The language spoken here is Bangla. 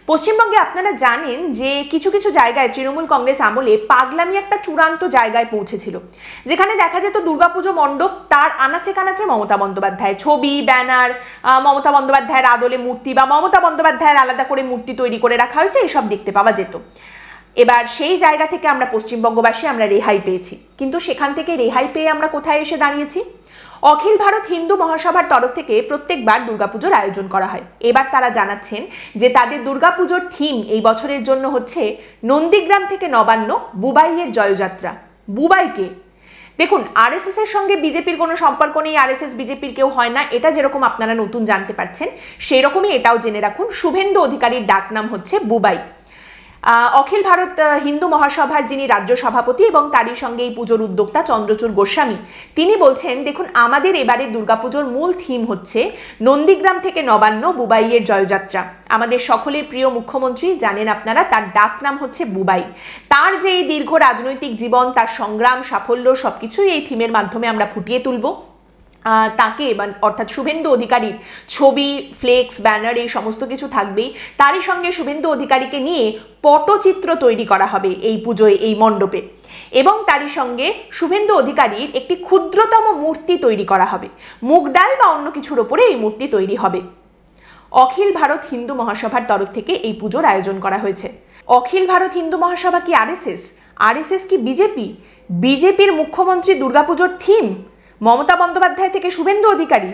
পশ্চিমবঙ্গে আপনারা জানেন যে কিছু কিছু জায়গায় তৃণমূল কংগ্রেস আমলে পাগলামি একটা চূড়ান্ত জায়গায় পৌঁছেছিল, যেখানে দেখা যেত দুর্গাপুজো মণ্ডপ তার আনাচে কানাচে মমতা বন্দ্যোপাধ্যায় ছবি, ব্যানার, মমতা বন্দ্যোপাধ্যায়ের আদলে মূর্তি বা মমতা বন্দ্যোপাধ্যায়ের আলাদা করে মূর্তি তৈরি করে রাখা হয়েছে, এসব দেখতে পাওয়া যেত। এবার সেই জায়গা থেকে আমরা পশ্চিমবঙ্গবাসী আমরা রেহাই পেয়েছি, কিন্তু সেখান থেকে রেহাই পেয়ে আমরা কোথায় এসে দাঁড়িয়েছি? অখিল ভারত হিন্দু মহাসভার তরফ থেকে প্রত্যেকবার দুর্গাপুজোর আয়োজন করা হয়। এবার তারা জানাচ্ছেন যে তাদের দুর্গাপুজোর থিম এই বছরের জন্য হচ্ছে নন্দীগ্রাম থেকে নবান্ন, বুবাইয়ের জয়যাত্রা। বুবাইকে দেখুন, আরএসএস এর সঙ্গে বিজেপির কোনো সম্পর্ক নেই, আরএসএস বিজেপির কেউ হয় না, এটা যেরকম আপনারা নতুন জানতে পারছেন, সেই রকমই এটাও জেনে রাখুন শুভেন্দু অধিকারীর ডাক নাম হচ্ছে বুবাই। অখিল ভারত হিন্দু মহাসভার যিনি রাজ্য সভাপতি এবং তারই সঙ্গে এই পুজোর উদ্যোক্তা চন্দ্রচূড় গোস্বামী, তিনি বলছেন, দেখুন আমাদের এবারে দুর্গাপুজোর মূল থিম হচ্ছে নন্দীগ্রাম থেকে নবান্ন, বুবাইয়ের জয়যাত্রা। আমাদের সকলের প্রিয় মুখ্যমন্ত্রী, জানেন আপনারা, তার ডাক নাম হচ্ছে বুবাই। তার যে এই দীর্ঘ রাজনৈতিক জীবন, তার সংগ্রাম, সাফল্য সবকিছুই এই থিমের মাধ্যমে আমরা ফুটিয়ে তুলব। তাকে অর্থাৎ শুভেন্দু অধিকারীর ছবি, ফ্লেক্স, ব্যানার এই সমস্ত কিছু থাকবেই। তারই সঙ্গে শুভেন্দু অধিকারীকে নিয়ে পটচিত্র তৈরি করা হবে এই পুজোয়, এই মণ্ডপে, এবং তারই সঙ্গে শুভেন্দু অধিকারীর একটি ক্ষুদ্রতম মূর্তি তৈরি করা হবে। মুগ ডাল বা অন্য কিছুর ওপরে এই মূর্তি তৈরি হবে। অখিল ভারত হিন্দু মহাসভার তরফ থেকে এই পুজোর আয়োজন করা হয়েছে। অখিল ভারত হিন্দু মহাসভা কি আরএসএস? আরএসএস কি বিজেপি? বিজেপির মুখ্যমন্ত্রী দুর্গাপুজোর থিম মমতা বন্দ্যোপাধ্যায় থেকে শুভেন্দু অধিকারী?